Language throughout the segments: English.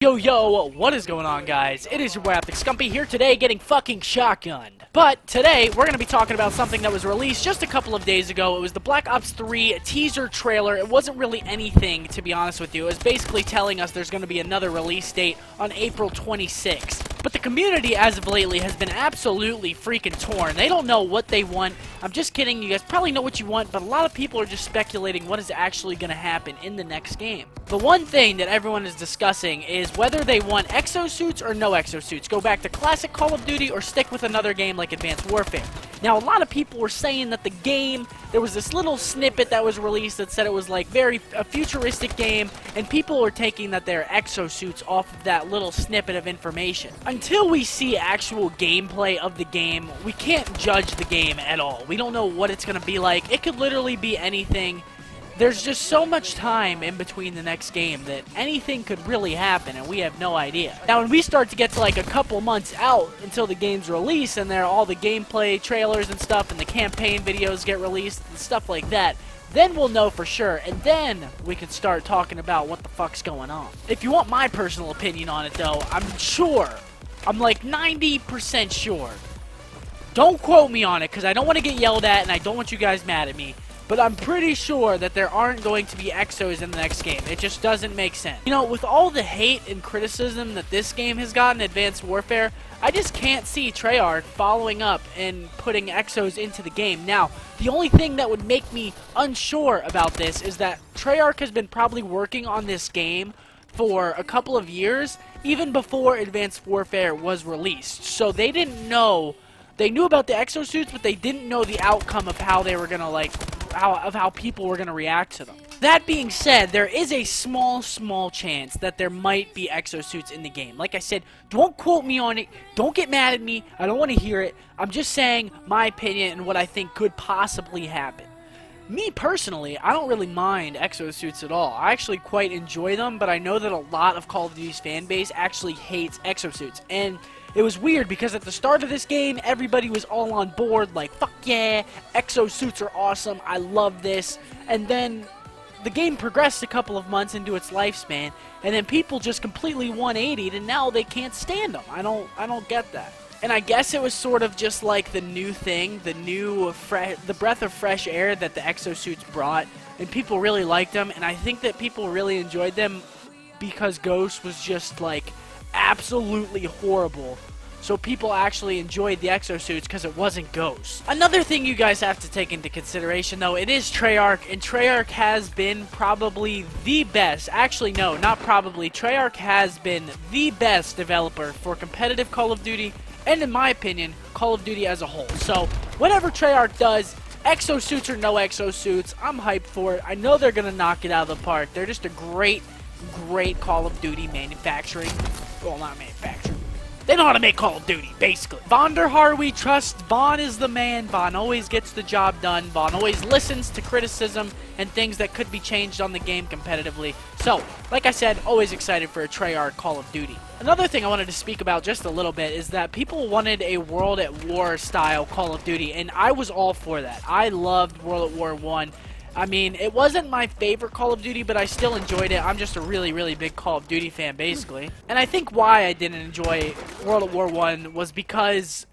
Yo, what is going on, guys? It is your boy Scumpy here today getting fucking shotgunned. But today, we're going to be talking about something that was released just a couple of days ago. It was the Black Ops 3 teaser trailer. It wasn't really anything, to be honest with you. It was basically telling us there's going to be another release date on April 26th. But the community, as of lately, has been absolutely freaking torn. They don't know what they want. I'm just kidding. You guys probably know what you want, but a lot of people are just speculating what is actually going to happen in the next game. The one thing that everyone is discussing is whether they want exosuits or no exosuits. Go back to classic Call of Duty or stick with another game like Advanced Warfare. Now, a lot of people were saying that the game, there was this little snippet that was released that said it was like a futuristic game, and people were taking that they're exosuits off of that little snippet of information. Until we see actual gameplay of the game, we can't judge the game at all. We don't know what it's going to be like. It could literally be anything. There's just so much time in between the next game that anything could really happen, and we have no idea. Now, when we start to get to like a couple months out until the game's release, and all the gameplay trailers and stuff, and the campaign videos get released, and stuff like that, then we'll know for sure, and then we can start talking about what the fuck's going on. If you want my personal opinion on it, though, I'm like 90% sure. Don't quote me on it, because I don't want to get yelled at, and I don't want you guys mad at me. But I'm pretty sure that there aren't going to be Exos in the next game. It just doesn't make sense. You know, with all the hate and criticism that this game has gotten, Advanced Warfare, I just can't see Treyarch following up and putting Exos into the game. Now, the only thing that would make me unsure about this is that Treyarch has been probably working on this game for a couple of years, even before Advanced Warfare was released. So they didn't know. They knew about the exosuits, but they didn't know the outcome of how they were gonna how people were gonna react to them. That being said, there is a small chance that there might be exosuits in the game. Like I said, don't quote me on it. Don't get mad at me. I don't want to hear it. I'm just saying my opinion and what I think could possibly happen. Me personally, I don't really mind exosuits at all. I actually quite enjoy them, but I know that a lot of Call of Duty's fan base actually hates exosuits. And it was weird because at the start of this game, everybody was all on board, like, fuck yeah, exosuits are awesome, I love this. And then the game progressed a couple of months into its lifespan, and then people just completely 180'd, and now they can't stand them. I don't get that. And I guess it was sort of just like the new thing, the breath of fresh air that the exosuits brought, and people really liked them, and I think that people really enjoyed them because Ghost was just like absolutely horrible. So people actually enjoyed the exosuits because it wasn't Ghost. Another thing you guys have to take into consideration, though, it is Treyarch, and Treyarch has been probably the best. Actually, no, not probably. Treyarch has been the best developer for competitive Call of Duty, and in my opinion, Call of Duty as a whole. So whatever Treyarch does, exosuits or no exosuits, I'm hyped for it. I know they're going to knock it out of the park. They're just a great Call of Duty manufacturing. Well, not manufacturing. They know how to make Call of Duty, basically. Von der Haar we trust. Von is the man. Von always gets the job done. Von always listens to criticism and things that could be changed on the game competitively. So, like I said, always excited for a Treyarch Call of Duty. Another thing I wanted to speak about just a little bit is that people wanted a World at War style Call of Duty, and I was all for that. I loved World at War 1. I mean, it wasn't my favorite Call of Duty, but I still enjoyed it. I'm just a really big Call of Duty fan, basically. And I think why I didn't enjoy World at War 1 was because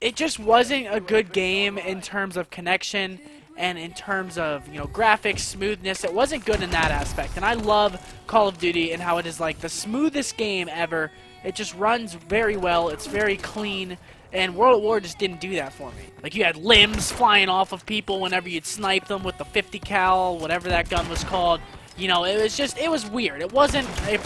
it just wasn't a good game in terms of connection and in terms of, you know, graphics, smoothness. It wasn't good in that aspect. And I love Call of Duty and how it is like the smoothest game ever. It just runs very well. It's very clean. And World at War just didn't do that for me. Like, you had limbs flying off of people whenever you'd snipe them with the 50 cal, whatever that gun was called. You know, it was weird. It wasn't a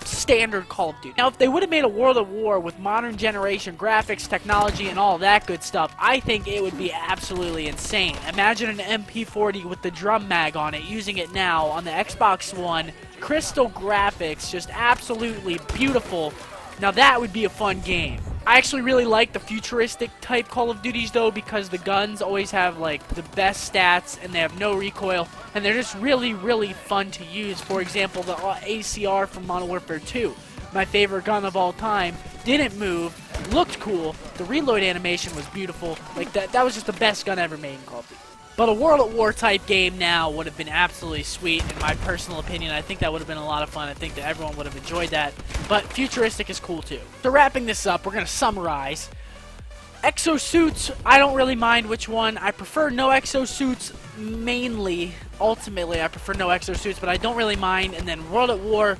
standard Call of Duty. Now, if they would have made a World at War with modern generation graphics, technology, and all that good stuff, I think it would be absolutely insane. Imagine an MP40 with the drum mag on it, using it now on the Xbox One. Crystal graphics, just absolutely beautiful. Now, that would be a fun game. I actually really like the futuristic type Call of Duties, though, because the guns always have like the best stats and they have no recoil, and they're just really fun to use. For example, the ACR from Modern Warfare 2, my favorite gun of all time, didn't move, looked cool, the reload animation was beautiful. Like that was just the best gun ever made in Call of Duty. But a World at War type game now would have been absolutely sweet, in my personal opinion. I think that would have been a lot of fun. I think that everyone would have enjoyed that. But futuristic is cool too. So wrapping this up, we're going to summarize. Exosuits, I don't really mind which one. I prefer no exosuits mainly. Ultimately, I prefer no exosuits, but I don't really mind. And then World at War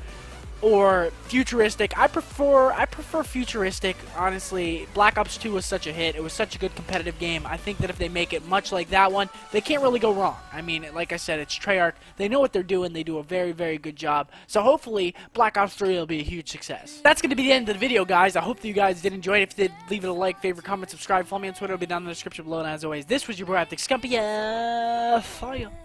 or futuristic. I prefer futuristic, honestly. Black Ops 2 was such a hit. It was such a good competitive game. I think that if they make it much like that one, they can't really go wrong. I mean, like I said, it's Treyarch. They know what they're doing. They do a very, very good job. So hopefully, Black Ops 3 will be a huge success. That's going to be the end of the video, guys. I hope that you guys did enjoy it. If you did, leave it a like, favorite, comment, subscribe, follow me on Twitter. It'll be down in the description below. And as always, this was your boy, Scump. Yeah, fire.